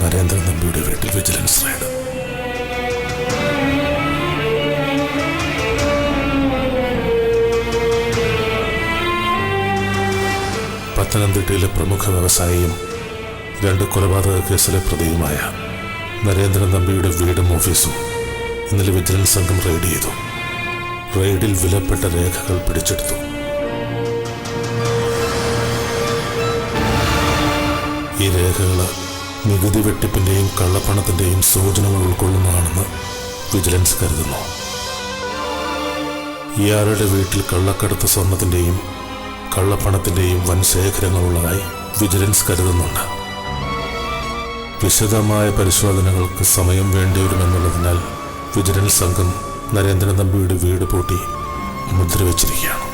നരേന്ദ്രൻ നമ്പിയുടെ വീട്ടിൽ vigilance raid. പത്തനംതിട്ടയിലെ പ്രമുഖ വ്യവസായിയും 2 കൊലപാതക കേസിലെ പ്രതിയുമായ നരേന്ദ്രൻ നമ്പിയുടെ വീടും ഓഫീസും ഇന്നലെ വിജിലൻസ് സംഘം റെയ്ഡ് ചെയ്തു. റെയ്ഡിൽ വിലപ്പെട്ട രേഖകൾ പിടിച്ചെടുത്തു. ഈ രേഖകൾ നികുതി വെട്ടിപ്പിന്റെയും കള്ളപ്പണത്തിന്റെയും സൂചനകൾ ഉൾക്കൊള്ളുന്നതാണെന്ന് വിജിലൻസ് കരുതുന്നു. ഇയാളുടെ വീട്ടിൽ കള്ളക്കടത്ത് സ്വർണത്തിന്റെയും കള്ളപ്പണത്തിന്റെയും വൻ ശേഖരങ്ങളുള്ളതായി വിജിലൻസ് കരുതുന്നുണ്ട്. വിശദമായ പരിശോധനകൾക്ക് സമയം വേണ്ടിവരുമെന്നുള്ളതിനാൽ വിജിലൻസ് സംഘം നരേന്ദ്രൻ നമ്പിയുടെ വീട് പൂട്ടി മുദ്രവെച്ചിരിക്കുകയാണ്.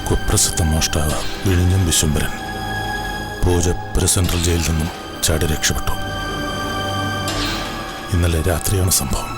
കുപ്രസിദ്ധ മോഷ്ടാവ് വിഴിഞ്ഞം വിശ്വംഭരൻ പൂജപ്പുര സെൻട്രൽ ജയിലിൽ നിന്നും ചാടി രക്ഷപ്പെട്ടു. ഇന്നലെ രാത്രിയാണ് സംഭവം.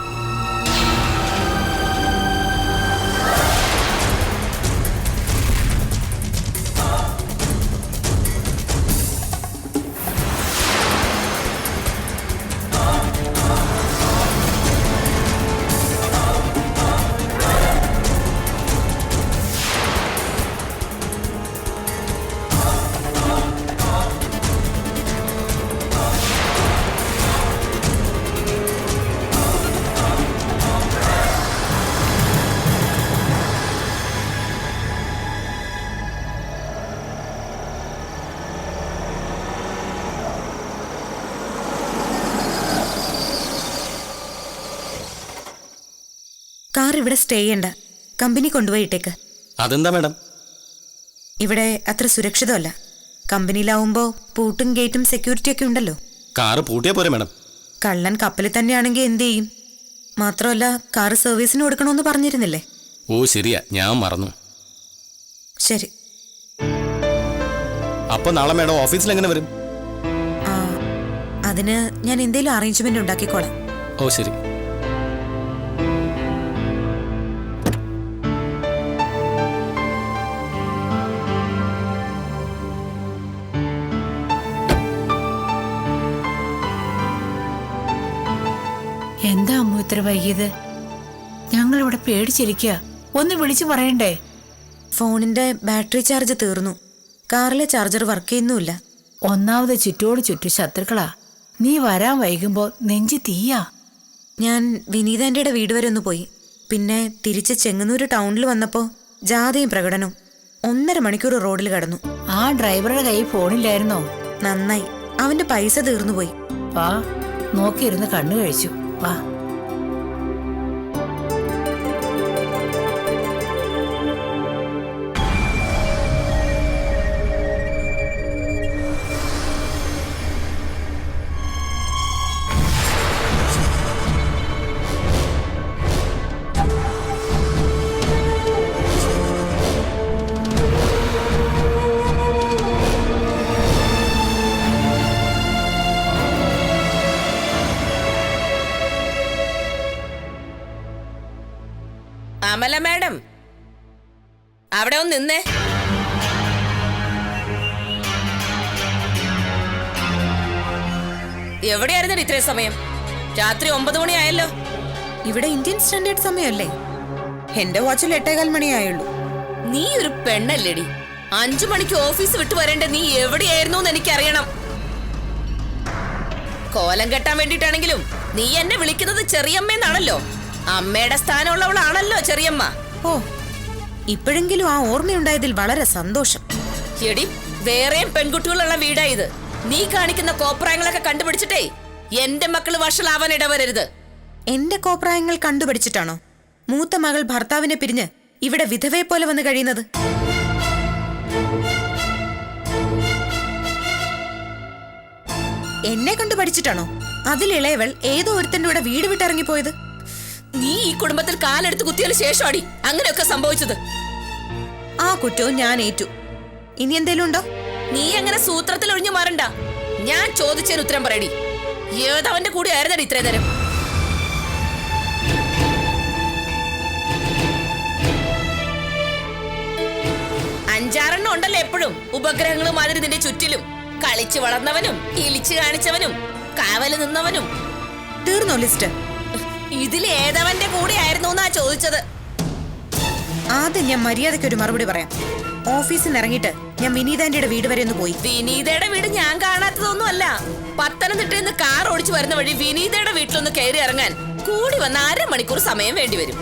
കാർ ഇവിടെ സ്റ്റേ ചെയ്യണ്ട, കമ്പനി കൊണ്ടുപോയിട്ടേക്ക്. അതെന്താ മാഡം? ഇവിടെ അത്ര സുരക്ഷിതമല്ല. കമ്പനിയിലാവുമ്പോ പൂട്ടും ഗേറ്റും സെക്യൂരിറ്റി ഒക്കെ ഉണ്ടല്ലോ. കാറ് പൂട്ടിയാ പോരെ മാഡം? കള്ളൻ കപ്പലിൽ തന്നെയാണെങ്കിൽ എന്ത് ചെയ്യും? മാത്രമല്ല, കാർ സർവീസിന് കൊടുക്കണമെന്ന് പറഞ്ഞിരുന്നില്ലേ? ഓ ശരിയാ, ഞാൻ മറന്നു. ശരി. അപ്പൊ നാളെ മാഡം ഓഫീസിൽ എങ്ങനെ വരും? അതിന് ഞാൻ എന്തേലും അറേഞ്ച്മെന്റ് ഉണ്ടാക്കിക്കോളാം. ഓ ശരി. എന്താ അമ്മ ഇത്ര വൈകിയത്? ഞങ്ങളിവിടെ പേടിച്ചിരിക്കുക. ഒന്ന് വിളിച്ചു പറയണ്ടേ? ഫോണിന്റെ ബാറ്ററി ചാർജ് തീർന്നു. കാറിലെ ചാർജർ വർക്ക് ചെയ്യുന്നുമില്ല. ഒന്നാമത് ചുറ്റോട് ചുറ്റു ശത്രുക്കളാ. നീ വരാൻ വൈകുമ്പോ നെഞ്ചി തീയാ. ഞാൻ വിനീതാന്റിയുടെ വീട് വരെ ഒന്ന് പോയി. പിന്നെ തിരിച്ച് ചെങ്ങന്നൂര് ടൗണിൽ വന്നപ്പോ ജാഥയും പ്രകടനവും. 1.5 മണിക്കൂർ റോഡിൽ കടന്നു. ആ ഡ്രൈവറുടെ കൈ ഫോണില്ലായിരുന്നോ? നന്നായി, അവന്റെ പൈസ തീർന്നുപോയി. വാ, നോക്കിയിരുന്ന് കണ്ണു കഴിച്ചു. വാ. അമല മാഡം, അവിടെ ഒന്ന് നിന്നേ. എവിടെയായിരുന്നു ഇത്രയും സമയം? രാത്രി 9 മണിയായല്ലോ. ഇവിടെ ഇന്ത്യൻ സ്റ്റാൻഡേർഡ് സമയമല്ലേ? എന്റെ വാച്ചിൽ 8:15 മണിയായുള്ളൂ. നീ ഒരു പെണ്ണല്ലേടി? 5 മണിക്ക് ഓഫീസ് വിട്ടു വരേണ്ട നീ എവിടെയായിരുന്നു എന്ന് എനിക്കറിയണം. കോലം കെട്ടാൻ വേണ്ടിട്ടാണെങ്കിലും നീ എന്നെ വിളിക്കുന്നത് ചെറിയമ്മേന്നാണല്ലോ. അമ്മയുടെ സ്ഥാനമുള്ളവളാണല്ലോ ചെറിയമ്മ. ഓ, ഇപ്പോഴെങ്കിലും ആ ഓർമ്മയുണ്ടായതിൽ വളരെ സന്തോഷം. എടി, വേറെയും പെൺകുട്ടികളുള്ള വീടാ ഇത്. നീ കാണിക്കുന്ന കോപ്രായങ്ങളൊക്കെ കണ്ടുപിടിച്ചിട്ടേ എന്റെ മക്കള് വഷളാവാൻ ഇടവരരുത്. എന്റെ കോപ്രായങ്ങൾ കണ്ടുപിടിച്ചിട്ടാണോ മൂത്ത മകൾ ഭർത്താവിനെ പിരിഞ്ഞ് ഇവിടെ വിധവയെ പോലെ വന്ന് കഴിയുന്നത്? എന്നെ കണ്ടുപഠിച്ചിട്ടാണോ അതിലിളയവൾ ഏതോ ഒരുത്തന്റെ കൂടെ വീട് വിട്ടിറങ്ങിപ്പോയത്? നീ ഈ കുടുംബത്തിൽ കാലെടുത്ത് കുത്തിയതിനു ശേഷമാടി അങ്ങനെയൊക്കെ സംഭവിച്ചത്. ആ കുറ്റവും ഞാൻ ഏറ്റു. ഇനി എന്തേലും ഉണ്ടോ? നീ അങ്ങനെ സൂത്രത്തിൽ ഒഴിഞ്ഞു മാറണ്ട. ഞാൻ ചോദിച്ചതിന് ഉത്തരം പറയടി. ഏതവന്റെ കൂടെ ആയിരുന്നടി ഇത്രയും നേരം? അഞ്ചാറെണ്ണം ഉണ്ടല്ലോ എപ്പോഴും ഉപഗ്രഹങ്ങളും മാതിരി നിന്റെ ചുറ്റിലും. കളിച്ചു വളർന്നവനും ഇളിച്ചു കാണിച്ചവനും കാവല് നിന്നവനും. തീർന്നോ ലിസ്റ്റ്? ഇതിൽ ഏതവന്റെ കൂടെ ആയിരുന്നു എന്നാ ചോദിച്ചത്. ആദ്യം ഞാൻ മര്യാദയ്ക്ക് ഒരു മറുപടി പറയാം. ഓഫീസിൽ നിന്ന് ഇറങ്ങിയിട്ട് ഞാൻ വിനീതാന്റിയുടെ വീട് വരെ ഒന്ന് പോയി. വിനീതയുടെ വീട് ഞാൻ കാണാത്തതൊന്നും അല്ല. പത്തനംതിട്ടയിൽ നിന്ന് കാർ ഓടിച്ചു വരുന്ന വഴി വിനീതയുടെ വീട്ടിലൊന്ന് കയറി ഇറങ്ങാൻ കൂടി വന്ന 1/2 മണിക്കൂർ സമയം വേണ്ടിവരും.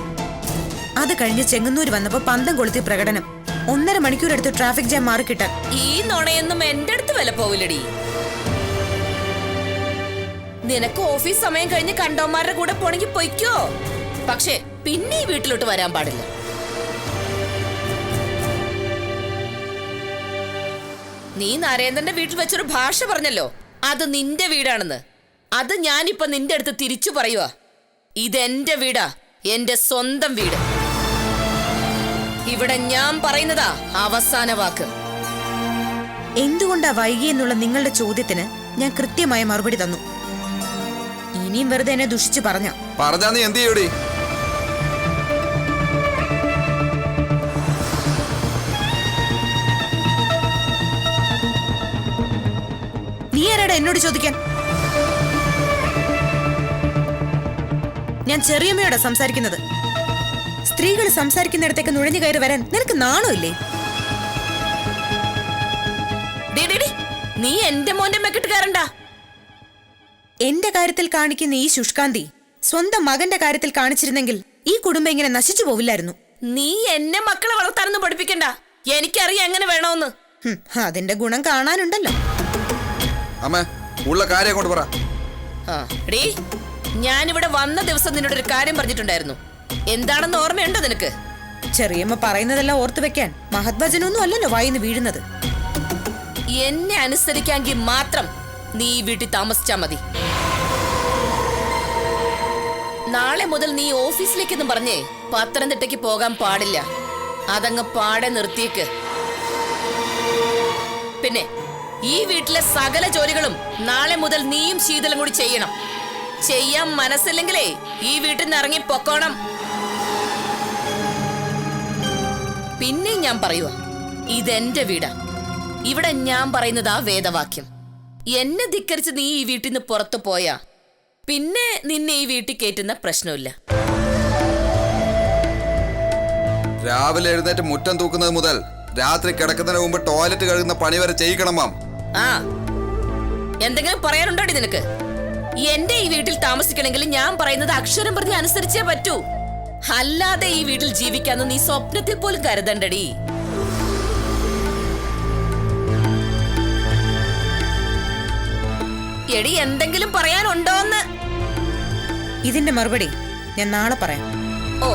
അത് കഴിഞ്ഞ് ചെങ്ങന്നൂർ വന്നപ്പോ പന്തം കൊളുത്തി പ്രകടനം. 1.5 മണിക്കൂർ എടുത്ത് ട്രാഫിക് ജാം മാറിക്കിട്ടാൻ. ഈ നുണയൊന്നും എന്റെ അടുത്ത് വില പോവില്ലടി. നിനക്ക് ഓഫീസ് സമയം കഴിഞ്ഞ് കണ്ടോമാരുടെ കൂടെ പോണെങ്കിൽ പൊയ്ക്കോ. പക്ഷേ പിന്നെ ഈ വീട്ടിലോട്ട് വരാൻ പാടില്ല. നീ നരേന്ദ്രന്റെ വീട്ടിൽ വെച്ചൊരു ഭാഷ പറഞ്ഞല്ലോ, അത് നിന്റെ വീടാണെന്ന്. അത് ഞാനിപ്പോ നിന്റെ അടുത്ത് തിരിച്ചു പറയുവാ. ഇതെന്റെ വീടാ, എന്റെ സ്വന്തം വീട്. ഇവിടെ ഞാൻ പറയുന്നതാ അവസാന വാക്ക്. എന്തുകൊണ്ടാ വൈകിയെന്നുള്ള നിങ്ങളുടെ ചോദ്യത്തിന് ഞാൻ കൃത്യമായ മറുപടി തന്നു. ഇനിയും വെറുതെ എന്നെ ദുഷിച്ചു പറഞ്ഞാ നീ എന്ത് ചെയ്യൂടി? നീ ആരാടാ എന്നോട് ചോദിക്കാൻ? ഞാൻ ചെറിയമ്മയോടാ സംസാരിക്കുന്നത്. സ്ത്രീകൾ സംസാരിക്കുന്നിടത്തേക്ക് നുഴഞ്ഞു കയറി വരാൻ നിനക്ക് നാണമില്ലേ? നീ എന്റെ മോന്റെ മെക്കിട്ട് കയറണ്ട. എന്റെ കാര്യത്തിൽ കാണിക്കുന്ന ഈ ശുഷ്കാന്തി സ്വന്തം മകന്റെ കാര്യത്തിൽ കാണിച്ചിരുന്നെങ്കിൽ ഈ കുടുംബം ഇങ്ങനെ നശിച്ചു പോവില്ലായിരുന്നു. നീ എന്നെ മക്കളെ വളർത്താനൊന്നും പഠിപ്പിക്കണ്ട. എനിക്കറിയാം എങ്ങനെ വേണമെന്ന്. അതിന്റെ ഗുണം കാണാനുണ്ടല്ലോ. അമ്മ, ഉള്ള കാര്യം കൊണ്ട് പറ. ഞാനിവിടെ വന്ന ദിവസം നിന്നോട് ഒരു കാര്യം പറഞ്ഞിട്ടുണ്ടായിരുന്നു. എന്താണെന്ന് ഓർമ്മയുണ്ടോ നിനക്ക്? ചെറിയമ്മ പറയുന്നതെല്ലാം ഓർത്തു വെക്കാൻ മഹത്വചനൊന്നും അല്ലല്ലോ വായിന്ന് വീഴുന്നത്. എന്നെ അനുസരിക്കാമെങ്കിൽ മാത്രം നീ ഈ വീട്ടിൽ താമസിച്ചാ മതി. നാളെ മുതൽ നീ ഓഫീസിലേക്കെന്ന് പറഞ്ഞേ പത്തനംതിട്ടയ്ക്ക് പോകാൻ പാടില്ല. അതങ്ങ് പാടെ നിർത്തിയേക്ക്. പിന്നെ ഈ വീട്ടിലെ സകല ജോലികളും നാളെ മുതൽ നീയും ശീതളും കൂടി ചെയ്യണം. ചെയ്യാൻ മനസ്സില്ലെങ്കിലേ ഈ വീട്ടിൽ നിന്ന് ഇറങ്ങി പൊക്കോണം. പിന്നെ ഞാൻ പറയുക, ഇതെന്റെ വീടാ. ഇവിടെ ഞാൻ പറയുന്നതാ വേദവാക്യം. എന്നെ ധിക്കരിച്ച് നീ ഈ വീട്ടിൽ നിന്ന് പുറത്തു പോയാ പിന്നെ നിന്നെ ഈ വീട്ടിൽ കയറ്റുന്ന പ്രശ്നമില്ല. രാവിലെ എഴുന്നേറ്റ് മുറ്റം തൂക്കുന്നത് മുതൽ രാത്രി കിടക്കുന്നതിന് മുമ്പ് ടോയ്ലറ്റ് കഴുകുന്ന പണി വരെ ചെയ്യിക്കണം മാം. ആ, എന്തെങ്കിലും പറയാനുണ്ടോടി നിനക്ക്? എന്റെ ഈ വീട്ടിൽ താമസിക്കണമെങ്കിൽ ഞാൻ പറയുന്നത് അക്ഷരം പറഞ്ഞ് അനുസരിച്ചേ പറ്റൂ. അല്ലാതെ ഈ വീട്ടിൽ ജീവിക്കാന്ന് നീ സ്വപ്നത്തിൽ പോലും കരുതണ്ടടി. എടി, എന്തെങ്കിലും പറയാനുണ്ടോന്ന്? ഇതിന്റെ മറുപടി ഞാൻ നാളെ പറയാം. ഓ,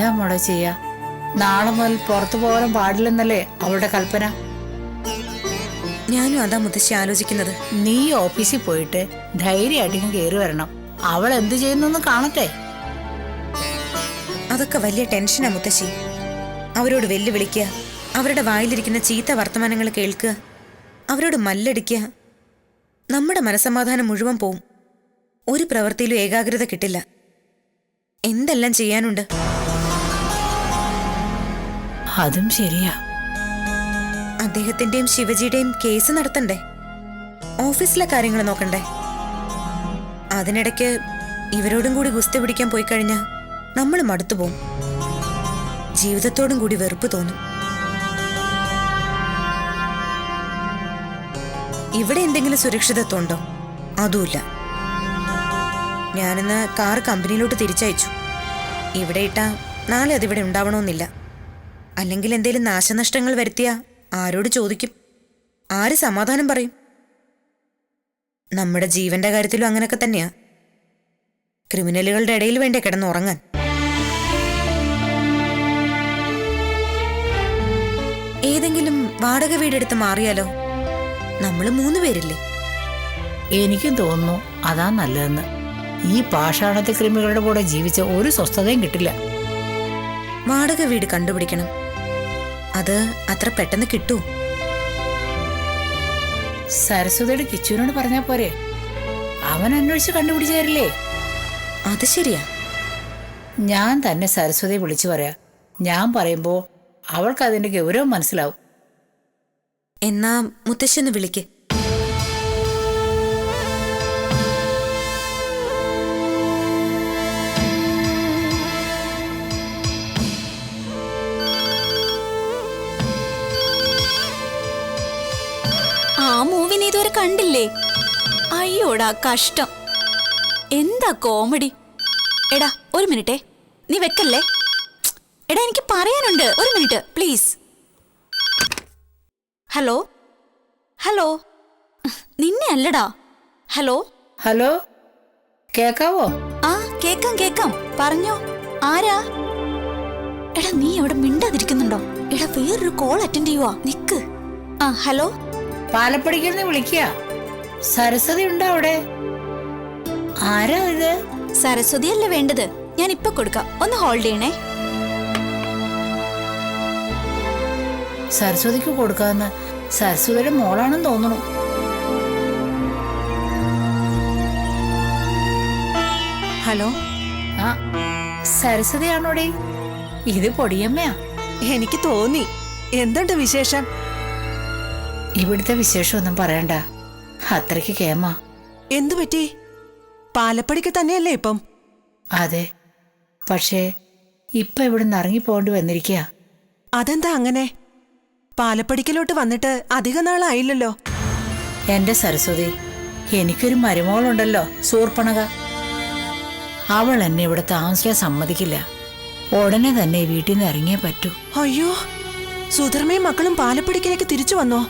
എന്താ മോളെ ചെയ്യാ? നാളെ മുതൽ പുറത്തു പോകാൻ പാടില്ലെന്നല്ലേ അവളുടെ കൽപ്പന. ഞാനും അതാ മുത്തശ്ശി ആലോചിക്കുന്നത്. നീ ഓഫീസിൽ പോയിട്ട് ധൈര്യമായിട്ട് കയറി വരണം. അവൾ എന്ത് ചെയ്യുന്നു കാണട്ടെ. അതൊക്കെ വലിയ ടെൻഷനാ മുത്തശ്ശി. അവരോട് വെല്ലുവിളിക്കുക, അവരുടെ വായിലിരിക്കുന്ന ചീത്ത വർത്തമാനങ്ങൾ കേൾക്കുക, അവരോട് മല്ലടിക്കുക. നമ്മുടെ മനസ്സമാധാനം മുഴുവൻ പോവും. ഒരു പ്രവൃത്തിയിലും ഏകാഗ്രത കിട്ടില്ല. എന്തെല്ലാം ചെയ്യാനുണ്ട്. അതും ശരിയാ. അദ്ദേഹത്തിന്റെയും ശിവജിയുടെയും കേസ് നടത്തണ്ടേ? ഓഫീസിലെ കാര്യങ്ങൾ നോക്കണ്ടേ? അതിനിടയ്ക്ക് ഇവരോടും കൂടി ഗുസ്തി പിടിക്കാൻ പോയി കഴിഞ്ഞാൽ നമ്മൾ മടുത്തു പോവും. ജീവിതത്തോടും കൂടി വെറുപ്പ് തോന്നും. ഇവിടെ എന്തെങ്കിലും സുരക്ഷിതത്വം ഉണ്ടോ? അതുമില്ല. ഞാനിന്ന് കാർ കമ്പനിയിലോട്ട് തിരിച്ചയച്ചു. ഇവിടെ ഇട്ടാ നാളെ അതിവിടെ ഉണ്ടാവണമെന്നില്ല. അല്ലെങ്കിൽ എന്തെങ്കിലും നാശനഷ്ടങ്ങൾ വരുത്തിയാ ആരോട് ചോദിക്കും? ആര് സമാധാനം പറയും? നമ്മുടെ ജീവന്റെ കാര്യത്തിലും അങ്ങനെയൊക്കെ തന്നെയാ. ക്രിമിനലുകളുടെ ഇടയിൽ വേണ്ടേ കിടന്നുറങ്ങാൻ? ഏതെങ്കിലും വാടക വീടെടുത്ത് മാറിയാലോ? നമ്മൾ 3 പേരില്ലേ? എനിക്കും തോന്നുന്നു അതാ നല്ലതെന്ന്. ഈ പാഷാണത്തെ ക്രിമികളുടെ കൂടെ ജീവിച്ച ഒരു സ്വസ്ഥതയും കിട്ടില്ല. വാടക വീട് കണ്ടുപിടിക്കണം. അത് അത്ര പെട്ടെന്ന് കിട്ടൂ? സരസ്വതിയുടെ കിച്ചുവിനോട് പറഞ്ഞാ പോരെ? അവൻ അന്വേഷിച്ച് കണ്ടുപിടിച്ചു തരില്ലേ? അത് ശരിയാ. ഞാൻ തന്നെ സരസ്വതിയെ വിളിച്ചു പറയാ. ഞാൻ പറയുമ്പോ അവൾക്ക് അതിന്റെ ഗൗരവം മനസ്സിലാവും. എന്നാ മുത്തശ്ശിന്ന് വിളിക്ക്. ആ മൂവി നീ ഇതുവരെ കണ്ടില്ലേ? അയ്യോടാ കഷ്ടം. എന്താ കോമഡി. എടാ ഒരു മിനിറ്റേ, നീ വെക്കല്ലേ. എടാ എനിക്ക് പറയാനുണ്ട്, ഒരു മിനിറ്റ് പ്ലീസ്. ഹലോ ഹലോ, നിന്നെ അല്ലടാ. ഹലോ ഹലോ, കേക്കാവോ? ആ കേക്കാം കേക്കാം, പറഞ്ഞോ. ആരാ? എടാ നീ അവിടെ മിണ്ടാതിരിക്കുന്നുണ്ടോ? എടാ വേറൊരു കോൾ അറ്റൻഡ് ചെയ്യുവാ, നിക്ക്. ആ ഹലോ, പാലപ്പടിക്കൽന്ന് വിളിക്കുക. സരസ്വതി ഉണ്ടോ അവിടെ? ആരാ ഇത്? സരസ്വതി അല്ലേ വേണ്ടത്? ഞാൻ ഇപ്പൊ കൊടുക്കാം, ഒന്ന് ഹോൾഡ് ചെയ്യണേ. സരസ്വതിക്ക് കൊടുക്കാന്ന്. സരസ്വതിയുടെ മോളാണെന്ന് തോന്നുന്നു. ഹലോ. ആ സരസ്വതിയാണോടെ? ഇത് പൊടിയമ്മയാ. എനിക്ക് തോന്നി. എന്തുണ്ട് വിശേഷം? ഇവിടുത്തെ വിശേഷമൊന്നും പറയണ്ട, അത്രയ്ക്ക് കേമ. എന്തു പറ്റി? പാലപ്പടിക്ക് തന്നെയല്ലേ ഇപ്പം? അതെ, പക്ഷേ ഇപ്പൊ ഇവിടുന്ന് ഇറങ്ങിപ്പോണ്ടി വന്നിരിക്കുക. അതെന്താ അങ്ങനെ? പാലപ്പടിക്കലോട്ട് വന്നിട്ട് അധിക നാളായില്ലല്ലോ. എന്റെ സരസ്വതി, എനിക്കൊരു മരുമകളുണ്ടല്ലോ, സൂർപ്പണക. അവൾ എന്നെ ഇവിടെ താമസിക്കാൻ സമ്മതിക്കില്ല. ഉടനെ തന്നെ വീട്ടിൽ നിന്ന് ഇറങ്ങിയേ പറ്റൂ. അയ്യോ, സുധർമ്മയും മക്കളും പാലപ്പടിക്കലേക്ക് തിരിച്ചു വന്നോ?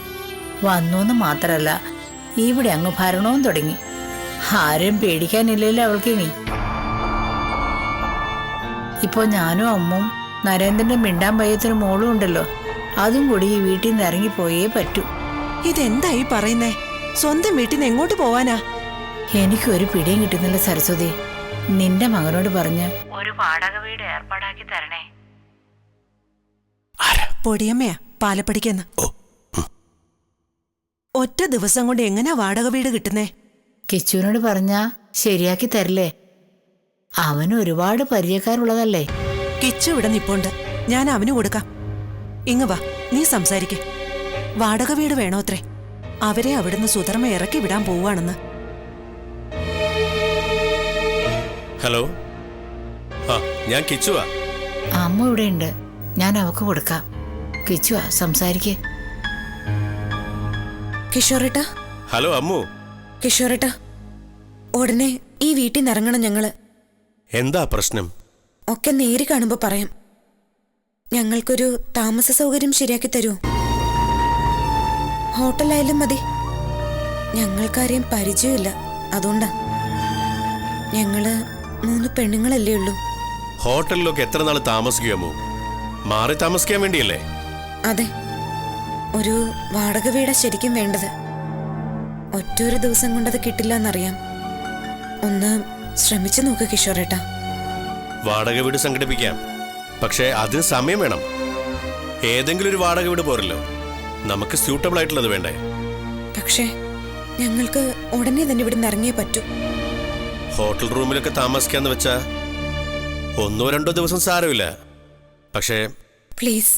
വന്നൂന്ന് മാത്രല്ല, ഇവിടെ അങ്ങ് ഭരണവും തുടങ്ങി. ആരും പേടിക്കാനില്ലല്ലോ അവൾക്ക് ഇനി. ഇപ്പൊ ഞാനും അമ്മും നരേന്ദ്രന്റെ മിണ്ടാൻ പയ്യത്തിന് മോളും ഉണ്ടല്ലോ, അതും കൂടി ഈ വീട്ടിൽ നിന്ന് ഇറങ്ങിപ്പോയേ പറ്റൂ. ഇതെന്തായി പറയുന്നേ? സ്വന്തം വീട്ടിൽ നിന്ന് എങ്ങോട്ട് പോവാനാ? എനിക്കൊരു പിടിയും കിട്ടുന്നില്ല സരസ്വതി. നിന്റെ മകനോട് പറഞ്ഞ് ഒരു വാടക വീട് ഏർപ്പാടാക്കി തരണേ. പൊടിയമ്മയാ പാലപ്പടിക്കെന്ന്. ഒറ്റ ദിവസം കൊണ്ട് എങ്ങനെയാ വാടക വീട് കിട്ടുന്നേ? കിച്ചുവിനോട് പറഞ്ഞാ ശരിയാക്കി തരില്ലേ? അവന് ഒരുപാട് പരിചയക്കാരുള്ളതല്ലേ. കിച്ചു ഇവിടെ നിപ്പുണ്ട്, ഞാൻ അവന് കൊടുക്കാം. ഇങ്ങ് വാ, നീ സംസാരിക്ക. വാടക വീട് വേണോത്രേ. അവരെ അവിടുന്ന് സുധർമ്മ ഇറക്കി വിടാൻ പോവാണെന്ന്. ഹലോ, ആ ഞാൻ കിച്ചുവാ. അമ്മ ഇവിടെ ഉണ്ട്, ഞാൻ അവക്ക് കൊടുക്കാം. കിച്ചുവാ, സംസാരിക്കേ. കിഷോറേട്ടാ. ഹലോ അമ്മു. കിഷോറേട്ടാ, ഉടനെ ഈ വീട്ടിൽ നിന്ന് ഇറങ്ങണം ഞങ്ങള്. എന്താ പ്രശ്നം? ഒക്കെ നേരി കാണുമ്പോ പറയാം. ഞങ്ങൾക്കൊരു താമസ സൗകര്യം ശരിയാക്കി തരൂ. ഹോട്ടലായാലും മതി. ഞങ്ങൾക്കാരെയും പരിചയമില്ല, അതുകൊണ്ടാ. ഞങ്ങള് 3 പെണ്ണുങ്ങളല്ലേ ഉള്ളൂ. ഹോട്ടലിലൊക്കെ എത്ര നാൾ താമസിക്കുമോ? മാറി താമസിക്കാൻ വേണ്ടിയല്ലേ? അതെ, ഒരു വാടക വീടാ ശരിക്കും വേണ്ടത്. ഒറ്റൊരു ദിവസം കൊണ്ടത് കിട്ടില്ല എന്നറിയാം. ഒന്ന് ശ്രമിച്ചു നോക്ക് കിഷോറേട്ടാ. വാടക വീട് സംഘടിപ്പിക്കാം, പക്ഷേ അതിന് സമയം വേണം. ഏതെങ്കിലും ഒരു വാടക വീട് പോരല്ലോ, നമുക്ക് സ്യൂട്ടബിൾ ആയിട്ടുള്ളത് വേണ്ടേ? പക്ഷേ ഞങ്ങൾക്ക് ഉടനെ തന്നെ ഇവിടെ നിന്ന് ഇറങ്ങിയേ പറ്റൂ. ഹോട്ടൽ റൂമിലൊക്കെ താമസിക്കാന്ന് വെച്ചാ 1-2 ദിവസം സാരമില്ല. പക്ഷേ പ്ലീസ്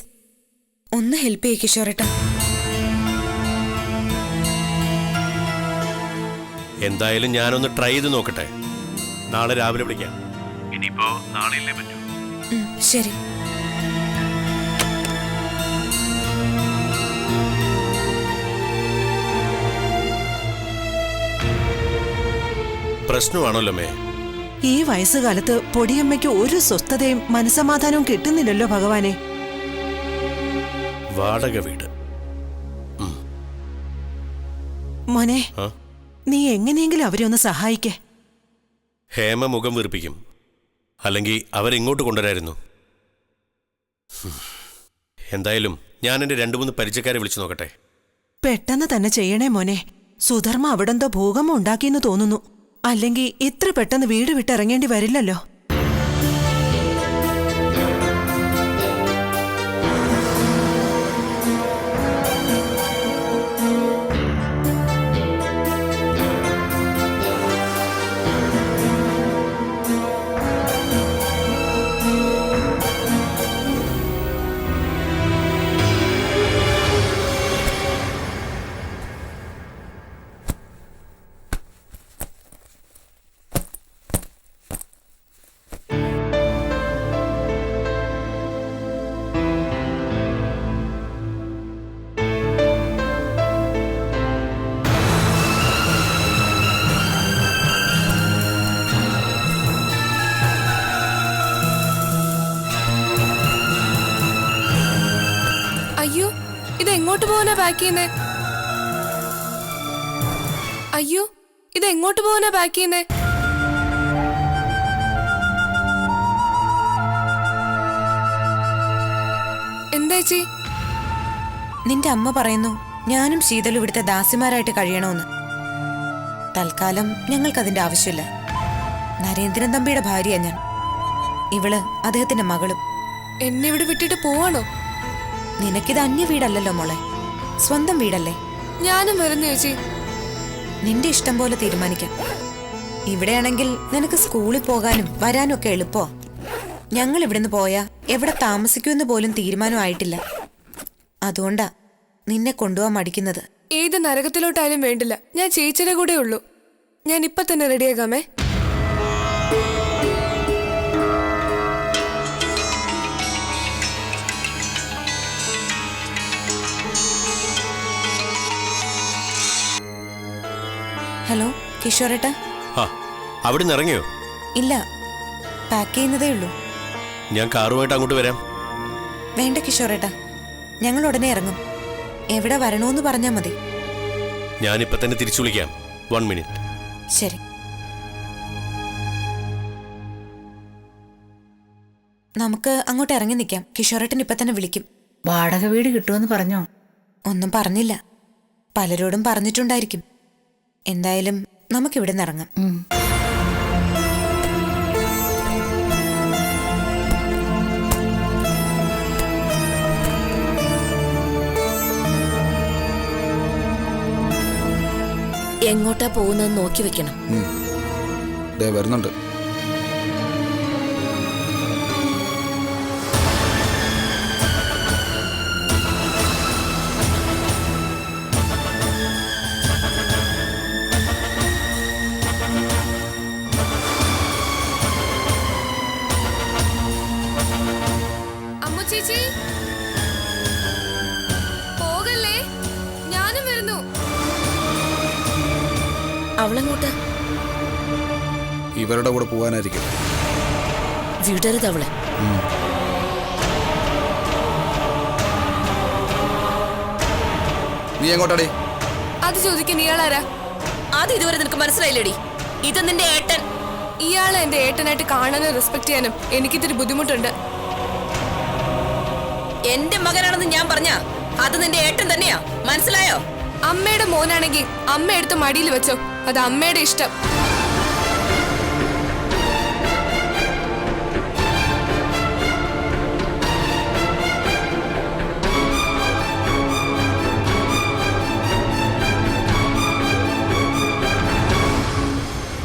ഒന്ന് ഹെൽപ്പ് ചെയ്യ് കിഷോറേട്ടാ. എന്തായാലും ഞാനൊന്ന് ട്രൈ ചെയ്ത് നോക്കട്ടെ. നാളെ രാവിലെ വിളിക്കാം. ഇനിയിപ്പോ നാളെയല്ലേ പറ്റൂ. ശരി. പ്രശ്നമാണല്ലോ മേ. ഈ വയസ്സുകാലത്ത് പൊടിയമ്മയ്ക്ക് ഒരു സ്വസ്ഥതയും മനസമാധാനവും കിട്ടുന്നില്ലല്ലോ ഭഗവാനെ. വാടക വീട്. മോനെ, ആ? നീ എങ്ങനെയെങ്കിലും അവരെ ഒന്ന് സഹായിക്കേ. ഹേമ മുഖം വീർപ്പിക്കും, അല്ലെങ്കിൽ അവരിങ്ങോട്ട് കൊണ്ടുവരായിരുന്നു. എന്തായാലും ഞാൻ എൻ്റെ 2-3 പരിചയക്കാരെ വിളിച്ചു നോക്കട്ടെ. പെട്ടെന്ന് തന്നെ ചെയ്യണേ മോനെ. സുധർമ്മ അവിടെന്തോ ഭൂകമ്പം ഉണ്ടാക്കിയെന്ന് തോന്നുന്നു. അല്ലെങ്കിൽ ഇത്ര പെട്ടെന്ന് വീട് വിട്ടിറങ്ങേണ്ടി വരില്ലല്ലോ. അയ്യോ, ഇതെങ്ങോട്ട് പോകാനാ പാക്ക് ചെയ്യുന്നേ? അയ്യോ, ഇതെങ്ങോട്ട് പോകാനാ പാക്ക് ചെയ്യുന്നേ? എന്താ ചേച്ചി? നിന്റെ അമ്മ പറയുന്നു ഞാനും ശീതലും ഇവിടുത്തെ ദാസിമാരായിട്ട് കഴിയണമെന്ന്. തൽക്കാലം ഞങ്ങൾക്കതിന്റെ ആവശ്യമില്ല. നരേന്ദ്രൻ തമ്പിയുടെ ഭാര്യ ഞാൻ. ഇവള് അദ്ദേഹത്തിന്റെ മകളും. എന്നെ ഇവിടെ വിട്ടിട്ട് പോവാണോ? നിനക്കിത് അന്യ വീടല്ലല്ലോ മോളെ, സ്വന്തം വീടല്ലേ. ഞാനും വരുന്നു ചേച്ചി. നിന്റെ ഇഷ്ടം പോലെ തീരുമാനിക്കാം. ഇവിടെയാണെങ്കിൽ നിനക്ക് സ്കൂളിൽ പോകാനും വരാനും ഒക്കെ എളുപ്പോ. ഞങ്ങൾ ഇവിടുന്ന് പോയാ എവിടെ താമസിക്കുമെന്ന് പോലും തീരുമാനമായിട്ടില്ല. അതുകൊണ്ടാ നിന്നെ കൊണ്ടുപോകാൻ മടിക്കുന്നത്. ഏത് നരകത്തിലോട്ടായാലും വേണ്ടില്ല, ഞാൻ ചേച്ചിയുടെ കൂടെ ഉള്ളൂ. ഞാൻ ഇപ്പൊ തന്നെ റെഡിയാകാമേ. ഹലോ കിഷോറേട്ടാ. ആ, അവിടെ നിന്ന് ഇറങ്ങിയോ? ഇല്ല, പാക്ക് ചെയ്യുന്നതേ ഉള്ളൂ. ഞാൻ കാറുമായിട്ട് അങ്ങോട്ട് വരാം. വേണ്ട കിഷോറേട്ടാ, ഞങ്ങൾ ഉടനെ ഇറങ്ങും. എവിടെ വരണോന്ന് പറഞ്ഞാ മതി. ഞാനിപ്പോ തന്നെ തിരിച്ചു വിളിക്കാം. 1 മിനിറ്റ്. ശരി. നമുക്ക് അങ്ങോട്ട് ഇറങ്ങി നിൽക്കാം. കിഷോറേട്ടൻ ഇപ്പൊ തന്നെ വിളിക്കും. വാടക വീട് കിട്ടുമെന്ന് പറഞ്ഞോ? ഒന്നും പറഞ്ഞില്ല. പലരോടും പറഞ്ഞിട്ടുണ്ടായിരിക്കും. എന്തായാലും നമുക്കിവിടെ നിന്ന് ഇറങ്ങാം. എങ്ങോട്ടാ പോകുന്നതെന്ന് നോക്കി വെക്കണം. വരുന്നുണ്ട്. ചേച്ചി പോകല്ലേ, ഞാനും വരുന്നു. അവളെങ്ങോട്ട്? ഇവരുടെ കൂടെ പോകാനായിരിക്കും. വിടരുത് അവളെ. നീ എങ്ങോട്ടാടി? അത് ചോദിക്കാൻ ഇയാളാരാ? അത് ഇതുവരെ നിനക്ക് മനസ്സിലായില്ലേടി? ഇത് നിന്റെ ഏട്ടൻ. ഇയാളെ എന്റെ ഏട്ടനായിട്ട് കാണാനും റെസ്പെക്ട് ചെയ്യാനും എനിക്കിത്തിരി ബുദ്ധിമുട്ടുണ്ട്. എന്റെ മകനാണെന്ന് ഞാൻ പറഞ്ഞ അത് നിന്റെ ഏട്ടൻ തന്നെയാ, മനസ്സിലായോ? അമ്മയുടെ മോനാണെങ്കിൽ അമ്മ എടുത്ത് മടിയിൽ വെച്ചോ, അത് അമ്മയുടെ ഇഷ്ടം.